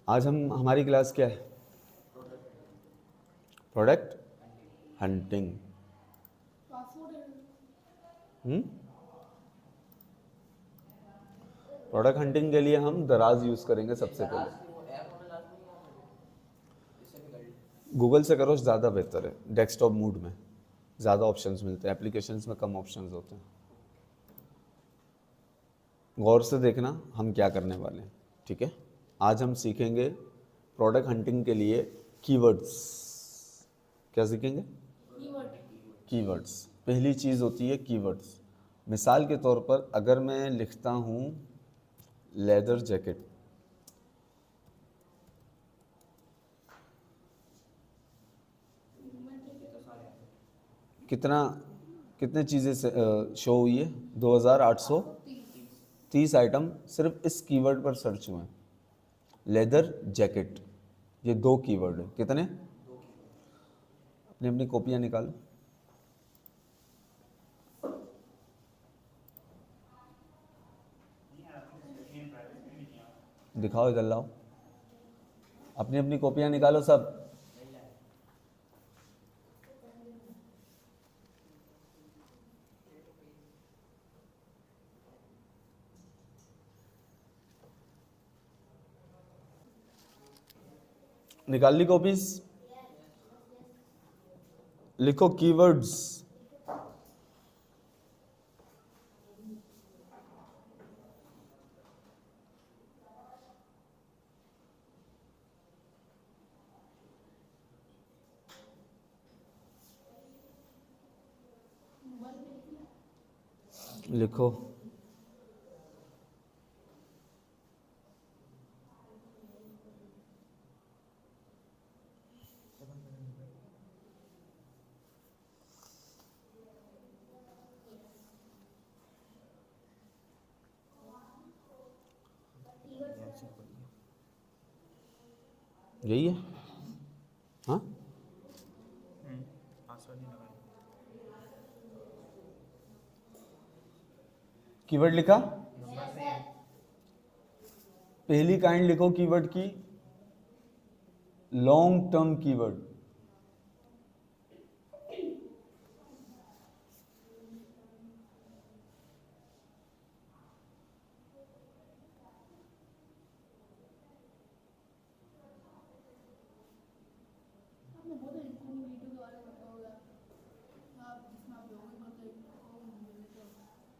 आज हम हमारी क्लास क्या है? Product hunting. प्रोडक्ट हंटिंग के लिए हम दराज यूज़ करेंगे सबसे पहले। गूगल से करो ज़्यादा बेहतर है, डेस्कटॉप मूड में ज़्यादा ऑप्शंस मिलते हैं, एप्लीकेशंस में कम ऑप्शंस होते हैं। गौर से देखना हम क्या करने वाले हैं, ठीक है? आज हम सीखेंगे प्रोडक्ट हंटिंग के लिए कीवर्ड्स। क्या सीखेंगे? कीवर्ड्स। पहली चीज़ होती है कीवर्ड्स। मिसाल के तौर पर अगर मैं लिखता हूँ लेदर जैकेट, कितने चीज़ें शो हुई है? 2830 आइटम सिर्फ इस कीवर्ड पर सर्च हुए हैं। लेदर जैकेट, ये 2 कीवर्ड है। कितने? अपनी अपनी कॉपियाँ निकालो, दिखाओ, इधर लाओ, अपनी अपनी कॉपियाँ निकालो सब। निकाल ली कॉपीज? लिखो कीवर्ड्स। लिखो यही है। हाँ, कीवर्ड लिखा? पहली काइंड लिखो कीवर्ड की, लॉन्ग टर्म कीवर्ड।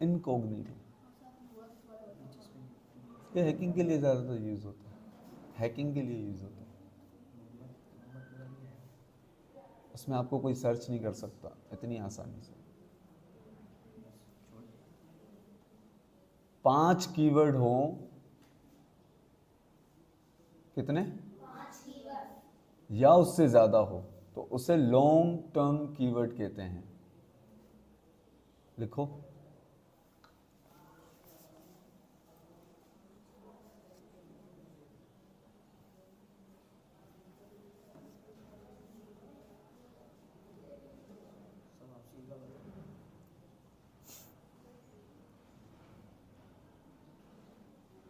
इनकॉग्निटो, ये हैकिंग के लिए ज़्यादातर यूज़ होता है, हैकिंग के लिए यूज़ होता है। उसमें आपको कोई सर्च नहीं कर सकता इतनी आसानी से। 5 कीवर्ड हो, कितने? या उससे ज़्यादा हो तो उसे लॉन्ग टर्म कीवर्ड कहते हैं। लिखो।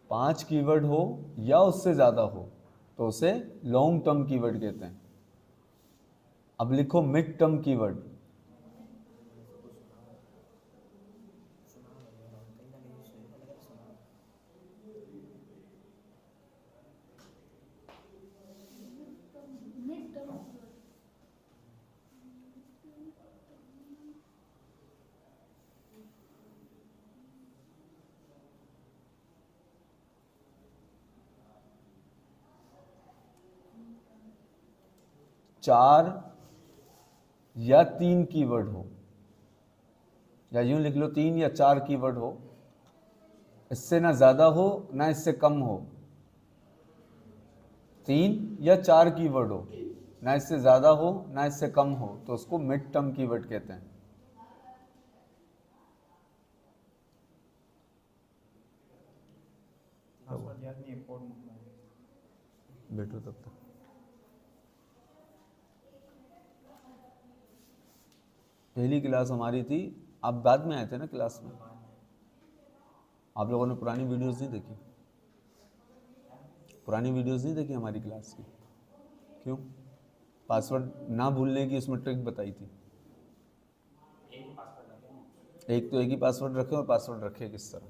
पांच कीवर्ड हो या उससे ज़्यादा हो तो उसे लॉन्ग टर्म कीवर्ड कहते हैं। अब लिखो मिड टर्म कीवर्ड। चार या 3 कीवर्ड हो, या यूं लिख लो 3 या 4 कीवर्ड हो, इससे ना ज़्यादा हो ना इससे कम हो। 3 या 4 कीवर्ड हो, ना इससे ज़्यादा हो ना इससे कम हो, तो उसको मिड टर्म कीवर्ड कहते हैं। बैठो तब तक। पहली क्लास हमारी थी, आप बाद में आए थे ना क्लास में, आप लोगों ने पुरानी वीडियोस नहीं देखी। पुरानी वीडियोस नहीं देखी हमारी क्लास की? क्यों? पासवर्ड ना भूलने की उसमें ट्रिक बताई थी। एक तो एक ही पासवर्ड रखे, और पासवर्ड रखे किस तरह?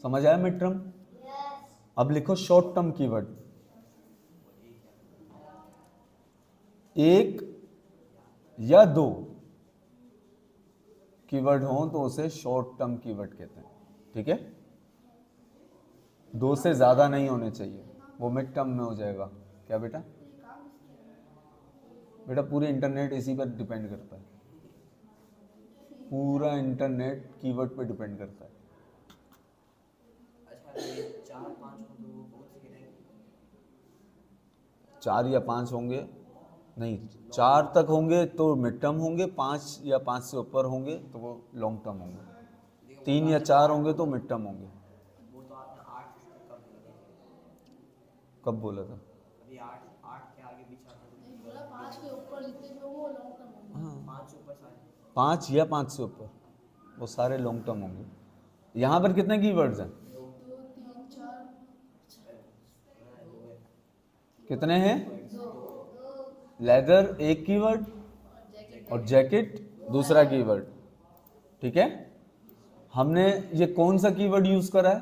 समझ आया मिड टर्म? अब लिखो शॉर्ट टर्म कीवर्ड। एक या दो कीवर्ड हो तो उसे शॉर्ट टर्म कीवर्ड कहते हैं, ठीक है? दो से ज्यादा नहीं होने चाहिए, वो मिड टर्म में हो जाएगा। क्या बेटा? बेटा पूरे इंटरनेट इसी पर डिपेंड करता है, पूरा इंटरनेट कीवर्ड पे डिपेंड करता है। चार या पांच होंगे, नहीं, चार तक होंगे तो मिड टर्म होंगे, पांच या पांच से ऊपर होंगे तो वो लॉन्ग टर्म होंगे, तीन या चार होंगे तो मिड टर्म होंगे। कब बोला था? अभी आठ के आगे पीछे बोला, पाँच के ऊपर जितने भी होंगे वो लॉन्ग टर्म होंगे। हाँ, पाँच से ऊपर सारे, पांच या पांच से ऊपर वो सारे लॉन्ग टर्म होंगे। यहाँ पर कितने कीवर्ड्स हैं? दो तीन चार, कितने हैं? लेदर एक कीवर्ड और जैकेट दूसरा कीवर्ड, ठीक है? हमने ये कौन सा कीवर्ड यूज करा है?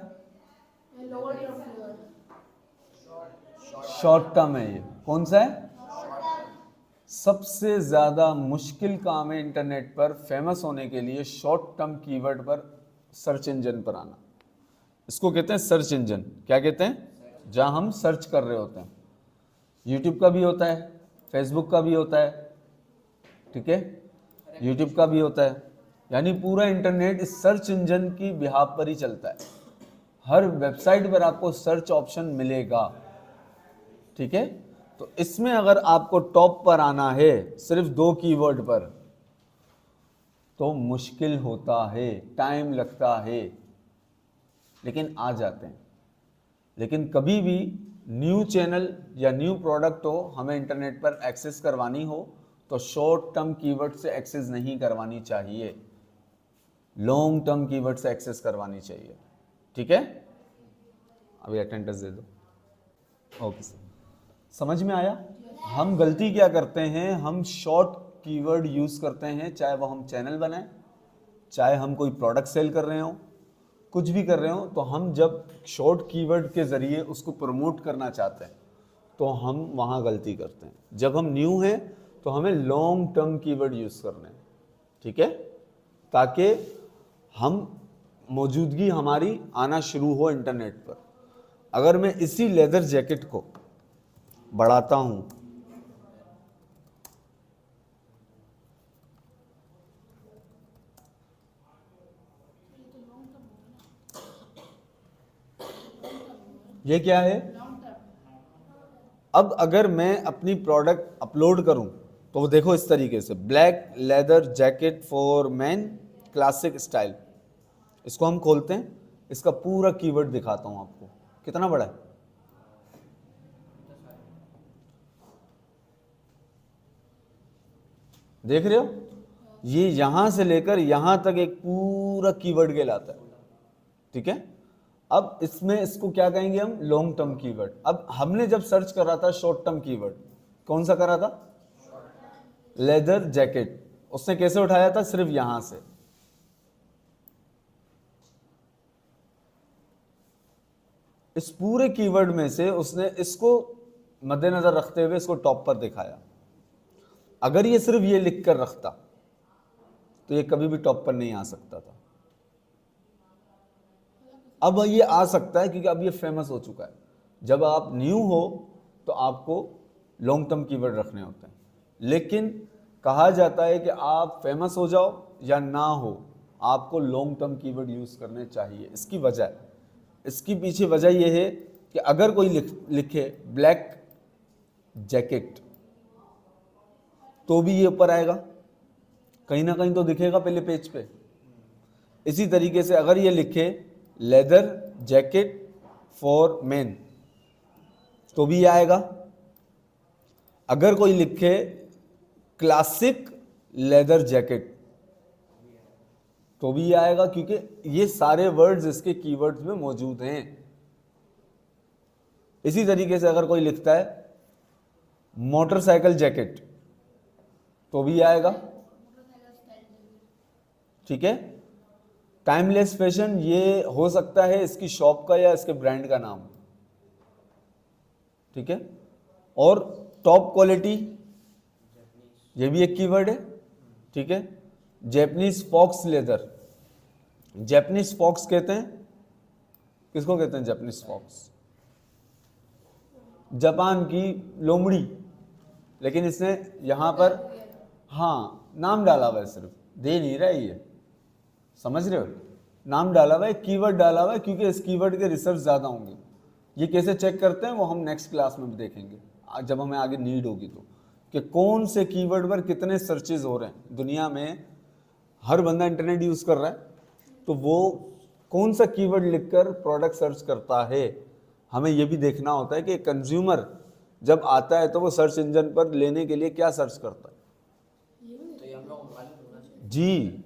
Lower term keyword, short term है। ये कौन सा है? सबसे ज्यादा मुश्किल काम है इंटरनेट पर फेमस होने के लिए शॉर्ट टर्म कीवर्ड पर सर्च इंजन पर आना। इसको कहते हैं सर्च इंजन। क्या कहते हैं? जहां हम सर्च कर रहे होते हैं। यूट्यूब का भी होता है, फेसबुक का भी होता है, ठीक है? यूट्यूब का भी होता है, यानी पूरा इंटरनेट इस सर्च इंजन की बिहाफ पर ही चलता है। हर वेबसाइट पर आपको सर्च ऑप्शन मिलेगा, ठीक है? तो इसमें अगर आपको टॉप पर आना है सिर्फ दो कीवर्ड पर तो मुश्किल होता है, टाइम लगता है, लेकिन आ जाते हैं। लेकिन कभी भी न्यू चैनल या न्यू प्रोडक्ट हो, हमें इंटरनेट पर एक्सेस करवानी हो तो शॉर्ट टर्म कीवर्ड से एक्सेस नहीं करवानी चाहिए, लॉन्ग टर्म कीवर्ड से एक्सेस करवानी चाहिए, ठीक है? अभी अटेंडेंस दे दो। ओके सर, समझ में आया? हम गलती क्या करते हैं, हम शॉर्ट कीवर्ड यूज करते हैं, चाहे वो हम चैनल बनाएं, चाहे हम कोई प्रोडक्ट सेल कर रहे हो, कुछ भी कर रहे हो, तो हम जब शॉर्ट कीवर्ड के जरिए उसको प्रमोट करना चाहते हैं तो हम वहाँ गलती करते हैं। जब हम न्यू हैं तो हमें लॉन्ग टर्म कीवर्ड यूज करने हैं, ठीक है? ताकि हम मौजूदगी हमारी आना शुरू हो इंटरनेट पर। अगर मैं इसी लेदर जैकेट को बढ़ाता हूं, ये क्या है? अब अगर मैं अपनी प्रोडक्ट अपलोड करूं तो वो देखो इस तरीके से, black leather jacket for man classic style. इसको हम खोलते हैं, इसका पूरा कीवर्ड दिखाता हूं आपको। कितना बड़ा है? देख रहे हो? ये यहां से लेकर यहां तक एक पूरा कीवर्ड कहलाता है, ठीक है? अब इसमें इसको क्या कहेंगे हम? Long term keyword. अब हमने जब सर्च करा था शॉर्ट टर्म कीवर्ड, कौन सा करा था? Leather jacket. उसने कैसे उठाया था? सिर्फ यहां से। इस पूरे कीवर्ड में से उसने इसको मद्देनजर रखते हुए इसको टॉप पर दिखाया। अगर ये सिर्फ ये लिख कर रखता तो ये कभी भी टॉप पर नहीं आ सकता था। अब ये आ सकता है क्योंकि अब ये फेमस हो चुका है। जब आप न्यू हो तो आपको लॉन्ग टर्म कीवर्ड रखने होते हैं, लेकिन कहा जाता है कि आप फेमस हो जाओ या ना हो, आपको लॉन्ग टर्म कीवर्ड यूज करने चाहिए। इसकी पीछे वजह यह है कि अगर कोई लिखे ब्लैक जैकेट तो भी ये ऊपर आएगा, कहीं ना कहीं तो दिखेगा पहले पेज पे। इसी तरीके से अगर ये लिखे लेदर जैकेट फॉर मेन तो भी आएगा। अगर कोई लिखे क्लासिक लेदर जैकेट तो भी आएगा, क्योंकि ये सारे वर्ड्स इसके कीवर्ड्स में मौजूद हैं। इसी तरीके से अगर कोई लिखता है मोटरसाइकिल जैकेट तो भी आएगा, ठीक है। टाइमलेस फैशन ये हो सकता है इसकी शॉप का या इसके ब्रांड का नाम, ठीक है। और टॉप क्वालिटी ये भी एक कीवर्ड है, ठीक है। Japanese faux leather, Japanese faux कहते हैं किसको कहते हैं? जैपनीज फॉक्स, जापान की लोमड़ी, लेकिन इसने यहां पर हाँ नाम डाला हुआ है, सिर्फ दे नहीं रहा है ये, समझ रहे हो? नाम डाला हुआ है, कीवर्ड डाला हुआ है, क्योंकि इस कीवर्ड के रिसर्च ज़्यादा होंगे। ये कैसे चेक करते हैं वो हम नेक्स्ट क्लास में भी देखेंगे, जब हमें आगे नीड होगी तो, कि कौन से कीवर्ड पर कितने सर्चेज हो रहे हैं। दुनिया में हर बंदा इंटरनेट यूज़ कर रहा है, तो वो कौन सा कीवर्ड लिखकर प्रोडक्ट सर्च करता है, हमें ये भी देखना होता है कि कंज्यूमर जब आता है तो वो सर्च इंजन पर लेने के लिए क्या सर्च करता है। जी,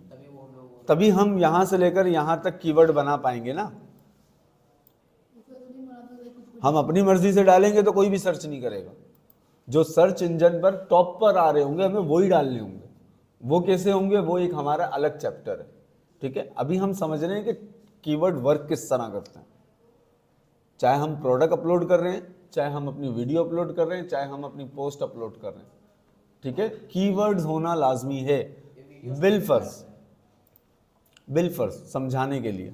तभी हम यहाँ से लेकर यहाँ तक कीवर्ड बना पाएंगे ना। हम अपनी मर्जी से डालेंगे तो कोई भी सर्च नहीं करेगा। जो सर्च इंजन पर टॉप पर आ रहे होंगे हमें वही डालने होंगे। वो कैसे होंगे वो एक हमारा अलग चैप्टर है, ठीक है। अभी हम समझ रहे हैं कि कीवर्ड वर्क किस तरह करते हैं। चाहे हम प्रोडक्ट अपलोड कर रहे हैं, चाहे हम अपनी वीडियो अपलोड कर रहे हैं, चाहे हम अपनी पोस्ट अपलोड कर रहे हैं, ठीक है। कीवर्ड्स होना लाजमी है बिल फर्ज समझाने के लिए।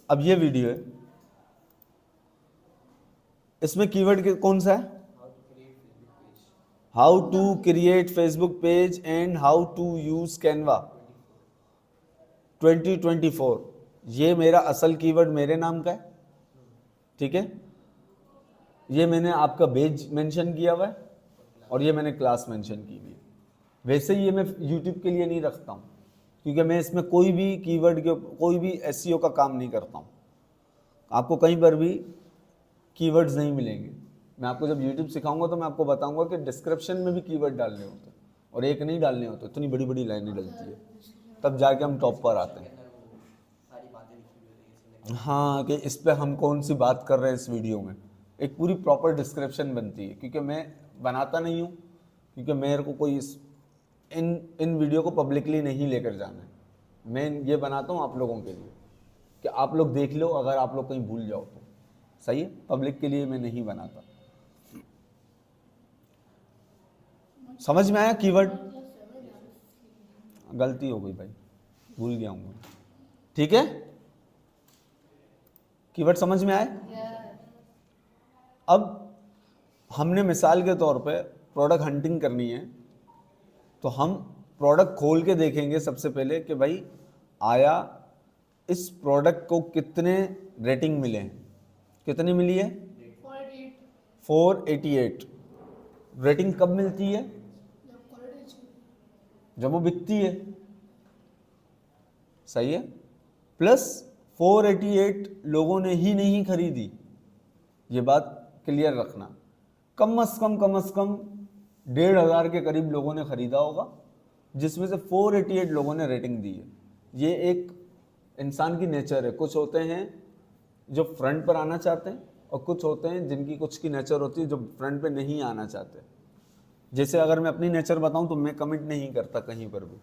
अब ये वीडियो है, इसमें कीवर्ड कौन सा है? How to create Facebook page and how to use Canva 2024। ये मेरा असल कीवर्ड मेरे नाम का है, ठीक है। ये मैंने आपका पेज मेंशन किया हुआ है और ये मैंने क्लास मेंशन की हुई है। वैसे ये मैं यूट्यूब के लिए नहीं रखता हूँ, क्योंकि मैं इसमें कोई भी कीवर्ड के कोई भी एसईओ का काम नहीं करता हूँ। आपको कहीं पर भी कीवर्ड्स नहीं मिलेंगे। मैं आपको जब यूट्यूब सिखाऊंगा तो मैं आपको बताऊंगा कि डिस्क्रिप्शन में भी कीवर्ड डालने होते हैं, और एक नहीं डालने होते, इतनी बड़ी बड़ी लाइनें डलती है, तब जाके हम टॉप पर आते हैं। हाँ, कि इस पे हम कौन सी बात कर रहे हैं इस वीडियो में, एक पूरी प्रॉपर डिस्क्रिप्शन बनती है। क्योंकि मैं बनाता नहीं हूँ, क्योंकि मेरे को कोई इन वीडियो को पब्लिकली नहीं लेकर जाना है। मैं ये बनाता हूँ आप लोगों के लिए कि आप लोग देख लो, अगर आप लोग कहीं भूल जाओ तो सही है। पब्लिक के लिए मैं नहीं बनाता। समझ में आया कीवर्ड? गलती हो गई भाई, भूल गया हूँ, ठीक है। कीवर्ड समझ में आए? अब हमने मिसाल के तौर पे प्रोडक्ट हंटिंग करनी है, तो हम प्रोडक्ट खोल के देखेंगे सबसे पहले कि भाई आया इस प्रोडक्ट को कितने रेटिंग मिले हैं। कितनी मिली है? 488। रेटिंग कब मिलती है? जब वो बिकती है, सही है। प्लस 488 लोगों ने ही नहीं खरीदी, ये बात क्लियर रखना। कम से कम 1,500 के करीब लोगों ने खरीदा होगा, जिसमें से 488 लोगों ने रेटिंग दी है। ये एक इंसान की नेचर है। कुछ होते हैं जो फ्रंट पर आना चाहते हैं, और कुछ होते हैं जिनकी कुछ की नेचर होती है जो फ्रंट पे नहीं आना चाहते। जैसे अगर मैं अपनी नेचर बताऊं तो मैं कमेंट नहीं करता कहीं पर भी,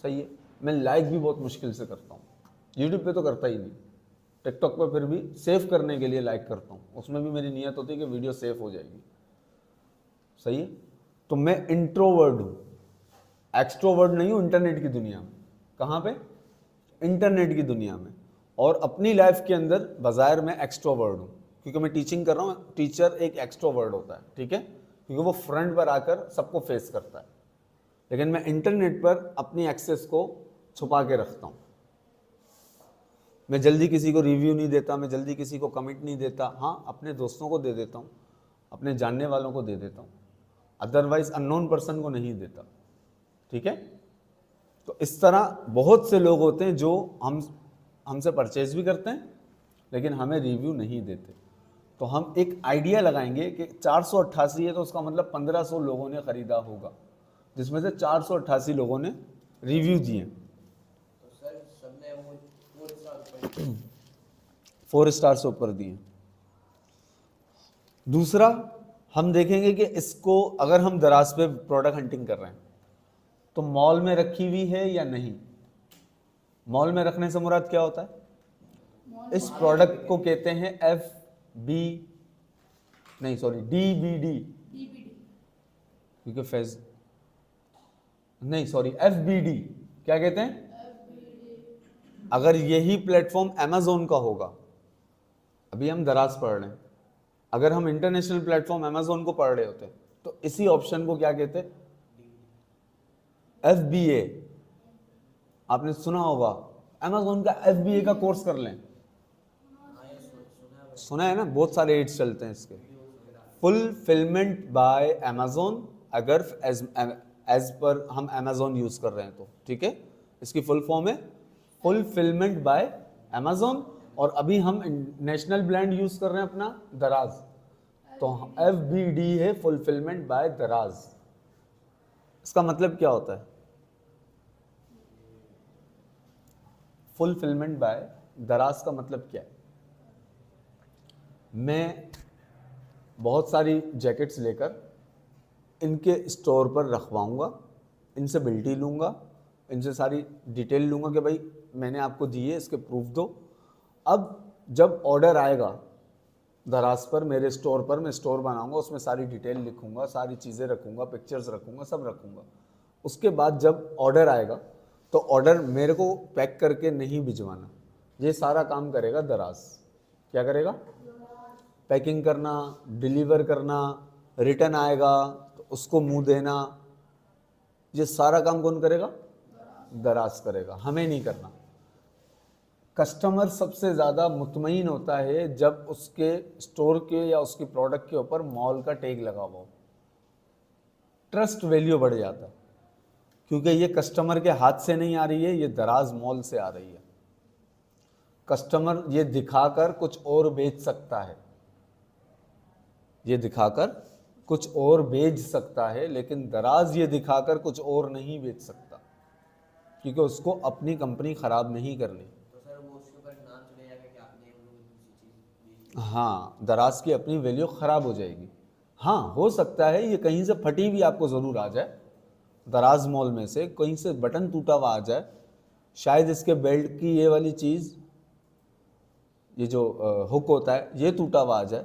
सही है। मैं लाइक भी बहुत मुश्किल से करता हूँ, यूट्यूब पे तो करता ही नहीं, टिकटॉक पे फिर भी सेव करने के लिए लाइक करता हूँ, उसमें भी मेरी नियत होती है कि वीडियो सेव हो जाएगी, सही है। तो मैं इंट्रोवर्ड हूँ, एक्सट्रोवर्ड नहीं हूँ इंटरनेट की दुनिया में। कहाँ पे? इंटरनेट की दुनिया में। और अपनी लाइफ के अंदर बाजार में एक्सट्रोवर्ड हूँ, क्योंकि मैं टीचिंग कर रहा हूँ। टीचर एक एक्सट्रोवर्ड होता है, ठीक है, क्योंकि वो फ्रंट पर आकर सबको फेस करता है। लेकिन मैं इंटरनेट पर अपनी एक्सेस को छुपा के रखता हूँ। मैं जल्दी किसी को रिव्यू नहीं देता, मैं जल्दी किसी को कमेंट नहीं देता। हाँ, अपने दोस्तों को दे देता हूँ, अपने जानने वालों को दे देता हूँ, अदरवाइज अननोन पर्सन को नहीं देता, ठीक है। तो इस तरह बहुत से लोग होते हैं जो हमसे परचेज भी करते हैं लेकिन हमें रिव्यू नहीं देते। तो हम एक आइडिया लगाएंगे कि 488 है तो उसका मतलब 1500 लोगों ने खरीदा होगा, जिसमें से 488 लोगों ने रिव्यू दिए। तो सर सबने वो 4 स्टार से ऊपर दिए। दूसरा हम देखेंगे कि इसको अगर हम दराज पे प्रोडक्ट हंटिंग कर रहे हैं तो मॉल में रखी हुई है या नहीं। मॉल में रखने से मुराद क्या होता है, इस प्रोडक्ट को कहते हैं DBD, क्योंकि फेज नहीं सॉरी FBD क्या कहते हैं। अगर यही प्लेटफॉर्म अमेजोन का होगा, अभी हम दराज पढ़ रहे हैं, अगर हम इंटरनेशनल प्लेटफॉर्म अमेजोन को पढ़ रहे होते तो इसी ऑप्शन को क्या कहते, FBA। आपने सुना होगा अमेजोन का FBA का कोर्स कर लें, सुना है ना, बहुत सारे एड्स चलते हैं इसके। फुलफिलमेंट बाय अमेजोन, अगर एज पर हम अमेजोन यूज कर रहे हैं तो ठीक है, इसकी फुल फॉर्म है फुलफिलमेंट बाय अमेजोन। और अभी हम नेशनल ब्रांड यूज कर रहे हैं अपना दराज, तो FBD है फुलफिलमेंट बाय दराज। इसका मतलब क्या होता है, फुलफिलमेंट बाय दराज का मतलब क्या है। मैं बहुत सारी जैकेट्स लेकर इनके स्टोर पर रखवाऊंगा, इनसे बिल्टी लूँगा, इनसे सारी डिटेल लूँगा कि भाई मैंने आपको दी है, इसके प्रूफ दो। अब जब ऑर्डर आएगा दराज पर, मेरे स्टोर पर, मैं स्टोर बनाऊंगा, उसमें सारी डिटेल लिखूंगा, सारी चीज़ें रखूंगा, पिक्चर्स रखूंगा, सब रखूंगा। उसके बाद जब ऑर्डर आएगा तो ऑर्डर मेरे को पैक करके नहीं भिजवाना, ये सारा काम करेगा दराज। क्या करेगा, पैकिंग करना, डिलीवर करना, रिटर्न आएगा तो उसको मुंह देना, ये सारा काम कौन करेगा, दराज करेगा, हमें नहीं करना। कस्टमर सबसे ज़्यादा मुतमईन होता है जब उसके स्टोर के या उसकी प्रोडक्ट के ऊपर मॉल का टैग लगा हुआ हो, ट्रस्ट वैल्यू बढ़ जाता है, क्योंकि ये कस्टमर के हाथ से नहीं आ रही है, ये दराज मॉल से आ रही है। कस्टमर ये दिखाकर कुछ और बेच सकता है, ये दिखाकर कुछ और बेच सकता है, लेकिन दराज ये दिखाकर कुछ और नहीं बेच सकता, क्योंकि उसको अपनी कंपनी खराब नहीं करनी। तो सर वो उसके ऊपर नाम चले जाएगा कि आपने हम लोग दूसरी चीज़। हाँ, दराज की अपनी वैल्यू खराब हो जाएगी। हाँ, हो सकता है ये कहीं से फटी हुई आपको ज़रूर आ जाए, दराज मॉल में से कहीं से बटन टूटा हुआ आ जाए, शायद इसके बेल्ट की ये वाली चीज़, ये जो हुक होता है, ये टूटा हुआ आ जाए,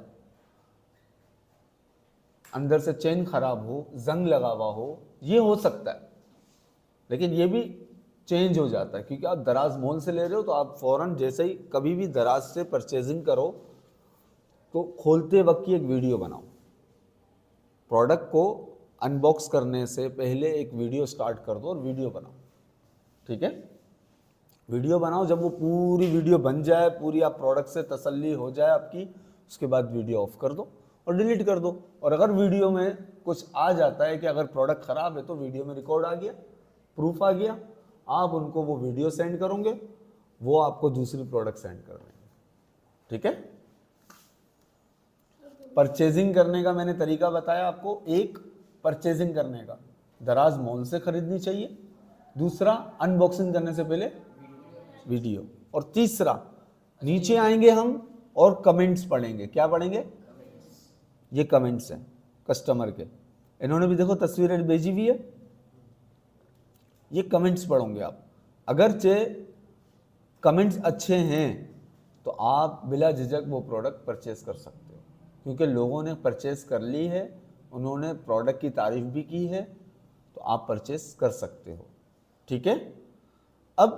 अंदर से चेन खराब हो, जंग लगा हुआ हो, ये हो सकता है। लेकिन ये भी चेंज हो जाता है, क्योंकि आप दराज मॉल से ले रहे हो तो आप फ़ौरन जैसे ही कभी भी दराज से परचेजिंग करो तो खोलते वक्त की एक वीडियो बनाओ, प्रोडक्ट को अनबॉक्स करने से पहले एक वीडियो स्टार्ट कर दो और वीडियो बनाओ, ठीक है। वीडियो बनाओ, जब वो पूरी वीडियो बन जाए, पूरी आप प्रोडक्ट से तसल्ली हो जाए आपकी, उसके बाद वीडियो ऑफ कर दो और डिलीट कर दो। और अगर वीडियो में कुछ आ जाता है कि अगर प्रोडक्ट ख़राब है तो वीडियो में रिकॉर्ड आ गया, प्रूफ आ गया, आप उनको वो वीडियो सेंड करोगे, वो आपको दूसरी प्रोडक्ट सेंड कर देंगे, ठीक है। परचेजिंग करने का मैंने तरीका बताया आपको, एक परचेजिंग करने का दराज मॉल से खरीदनी चाहिए, दूसरा अनबॉक्सिंग करने से पहले वीडियो, और तीसरा नीचे आएंगे हम और कमेंट्स पढ़ेंगे। क्या पढ़ेंगे, ये कमेंट्स हैं कस्टमर के, इन्होंने भी देखो तस्वीरें भेजी हुई है, ये कमेंट्स पढ़ोगे आप। अगरचे कमेंट्स अच्छे हैं तो आप बिला झिझक वो प्रोडक्ट परचेज कर सकते हो, क्योंकि लोगों ने परचेज कर ली है, उन्होंने प्रोडक्ट की तारीफ भी की है, तो आप परचेज कर सकते हो, ठीक है। अब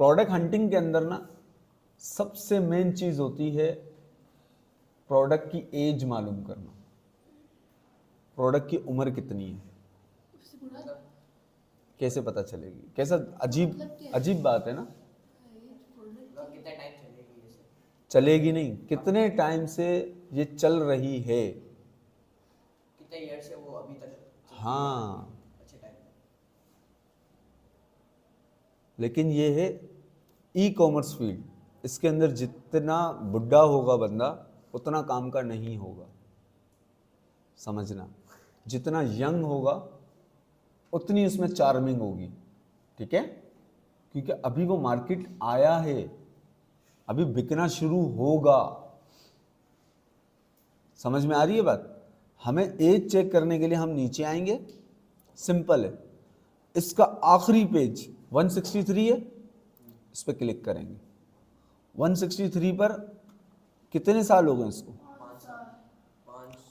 प्रोडक्ट हंटिंग के अंदर ना सबसे मेन चीज़ होती है प्रोडक्ट की एज मालूम करना, प्रोडक्ट की उम्र कितनी है, कैसे पता चलेगी, कैसा अजीब बात है ना। मतलब कितना टाइम चलेगी ये सब? चलेगी नहीं, कितने टाइम से ये चल रही है, कितने ईयर से वो अभी तक चलती है? हाँ। अच्छे टाइम। लेकिन ये है ई कॉमर्स फील्ड, इसके अंदर जितना बुढ़ा होगा बंदा उतना काम का नहीं होगा, समझना, जितना यंग होगा उतनी उसमें चार्मिंग होगी, ठीक है, क्योंकि अभी वो मार्केट आया है, अभी बिकना शुरू होगा। समझ में आ रही है बात? हमें एज चेक करने के लिए हम नीचे आएंगे, सिंपल है। इसका आखिरी पेज 163 है, इस पर क्लिक करेंगे। 163 पर कितने साल हो गए इसको? 5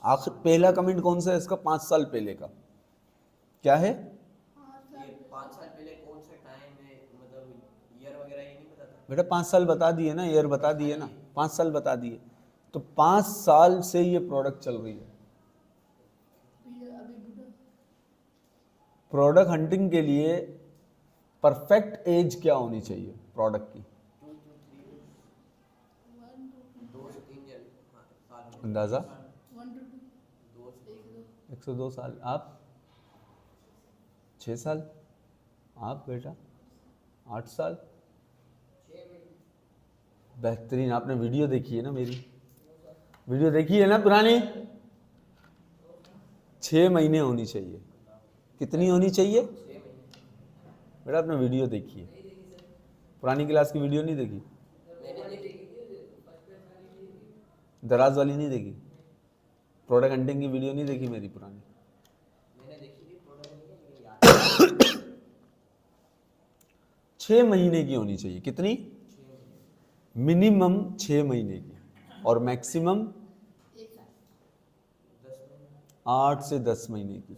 आखिर पहला कमेंट कौन सा है इसका? 5 साल पहले का क्या है? ये 5 साल पहले कौन सा टाइम है, मतलब ईयर वगैरह ये नहीं पता था। बेटा 5 साल बता दिए ना, ईयर बता दिए ना, 5 साल बता दिए। तो 5 साल से ये प्रोडक्ट चल रही है। प्रोडक्ट हंटिंग के लिए परफेक्ट एज क्या होनी चाहिए प्रोडक्ट की? 2 से 3 ईयर साल में। अंदाजा 2 102 साल। आप 6 साल। आप बेटा 8 साल। बेहतरीन। आपने वीडियो देखी है ना, मेरी वीडियो देखी है ना पुरानी? 6 महीने होनी चाहिए। कितनी होनी चाहिए? बेटा आपने वीडियो देखी है, पुरानी क्लास की वीडियो नहीं देखी? दराज वाली नहीं देखी? प्रोडक्ट हंटिंग की वीडियो नहीं देखी मेरी पुरानी? मैंने देखी थी प्रोडक्ट नहीं, 6 महीने की होनी चाहिए। कितनी? मिनिमम 6 महीने की और मैक्सिमम 8 से 10 महीने की।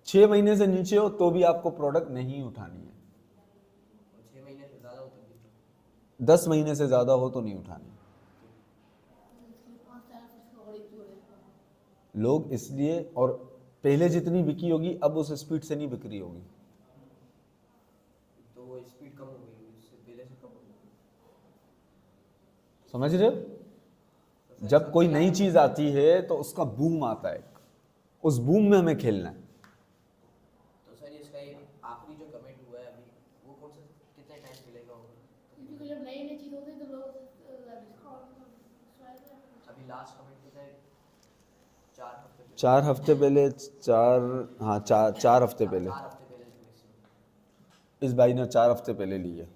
6 महीने से नीचे हो तो भी आपको प्रोडक्ट नहीं उठानी है। 6 महीने से ज़्यादा होता है। 10 महीने से ज़्यादा हो तो नहीं उठानी। लोग इसलिए, और पहले जितनी बिकी होगी अब उस स्पीड से नहीं बिक रही होगी। तो वो स्पीड कम हो गई, उससे पहले से कम हो गई। समझ रहे हो? जब कोई नई चीज आती है तो उसका बूम आता है, उस बूम में हमें खेलना है। तो सर इसका ये आखिरी जो कमेंट हुआ है अभी, वो कौन सा कितने टाइम चलेगा होगा? क्योंकि जब नई नई चीज होती है तो लोग अभी लास्ट कमेंट कितना है? 4 हफ्ते पहले। 4 हफ्ते पहले, 4 हफ्ते पहले 4 हफ्ते पहले मैक्सिमम। इस भाई ने 4 हफ्ते पहले ली है।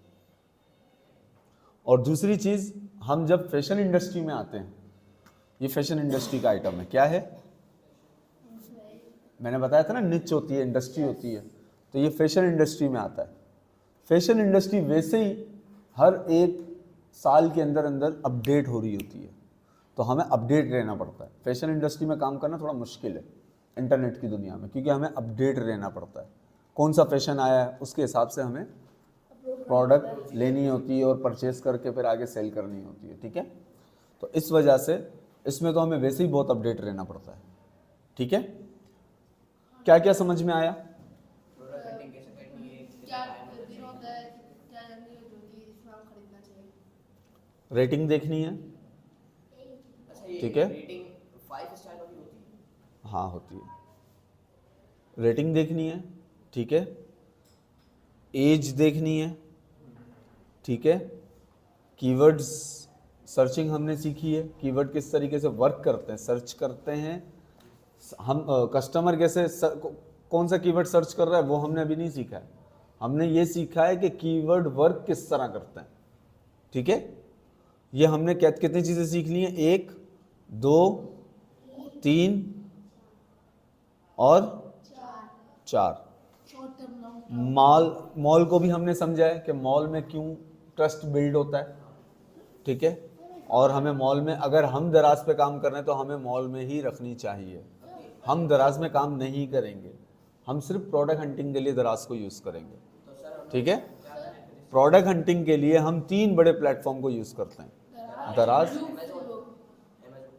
और दूसरी चीज, हम जब फैशन इंडस्ट्री में आते हैं, ये फैशन इंडस्ट्री का आइटम है। क्या है? मैंने बताया था ना, निच होती है, इंडस्ट्री होती है, तो ये फैशन इंडस्ट्री में आता है। फैशन इंडस्ट्री वैसे ही हर एक साल के अंदर अंदर अपडेट हो रही होती है, तो हमें अपडेट रहना पड़ता है। फैशन इंडस्ट्री में काम करना थोड़ा मुश्किल है इंटरनेट की दुनिया में, क्योंकि हमें अपडेट रहना पड़ता है। कौन सा फैशन आया है उसके हिसाब से हमें प्रोडक्ट लेनी होती है और परचेस करके फिर आगे सेल करनी होती है। ठीक है? तो इस वजह से इसमें तो हमें वैसे ही बहुत अपडेट रहना पड़ता है। ठीक है? क्या क्या समझ में आया? प्रोडक्ट हंटिंग कैसे करनी है, क्या कितना टाइम दिन होता है, क्या जाननी है जो कि इसमें हम खरीदना चाहिए। रेटिंग देखनी है। अच्छा ये ठीक है? रेटिंग 5 स्टार वाली होती है? हाँ होती है। रेटिंग देखनी है। ठीक है? एज देखनी है। ठीक है? कीवर्ड्स सर्चिंग हमने सीखी है, कीवर्ड किस तरीके से वर्क करते हैं, सर्च करते हैं हम। कस्टमर कैसे कौन सा कीवर्ड सर्च कर रहा है वो हमने अभी नहीं सीखा है। हमने ये सीखा है कि कीवर्ड वर्क किस तरह करते हैं। ठीक है? ये हमने कितनी चीज़ें सीख ली हैं? 1 2 3 और 4। शॉर्ट टर्म लॉन्ग मॉल को भी हमने समझा है कि मॉल में क्यों ट्रस्ट बिल्ड होता है। ठीक है? और हमें मॉल में, अगर हम दराज पे काम कर रहे हैं तो हमें मॉल में ही रखनी चाहिए। हम दराज में काम नहीं करेंगे, हम सिर्फ प्रोडक्ट हंटिंग के लिए दराज को यूज़ करेंगे। ठीक है? प्रोडक्ट हंटिंग के लिए हम 3 बड़े प्लेटफॉर्म को यूज़ करते हैं, दराज,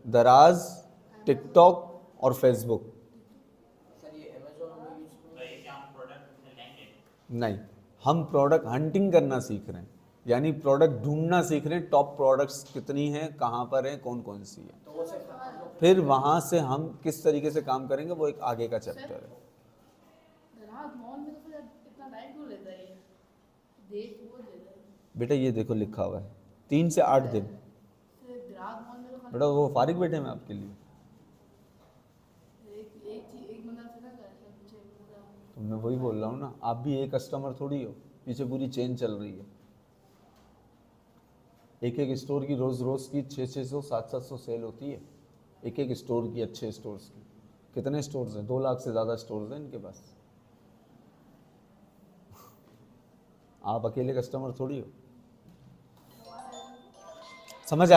दराज, टिकटॉक और फेसबुक। सर ये अमेज़न में यूज नहीं, हम प्रोडक्ट हंटिंग करना सीख रहे हैं, यानी प्रोडक्ट ढूंढना सीख रहे हैं। टॉप प्रोडक्ट्स कितनी हैं, कहाँ पर हैं, कौन कौन सी है, तो वो सिर्फ हम लोग फिर वहाँ से हम किस तरीके से काम करेंगे वो एक आगे का चैप्टर है। दराज मॉल में तो फिर इतना टाइम क्यों लेता है ये? देख वो लेता है बेटा ये देखो लिखा हुआ है 3 से 8 दिन। फिर दराज मॉल में तो खाली बेटा वो फारिग बैठे हैं आपके लिए। एक बंदा से ना कर पीछे पूरा। तो मैं वही बोल रहा हूँ ना, आप भी एक कस्टमर थोड़ी हो, पीछे पूरी चेन चल रही है। एक एक स्टोर की रोज़ रोज़ की 600 700 सेल होती है, एक एक स्टोर की, अच्छे स्टोर्स की। कितने स्टोर्स हैं? 2 लाख से ज़्यादा स्टोर्स हैं इनके पास। आप अकेले कस्टमर थोड़ी हो। समझ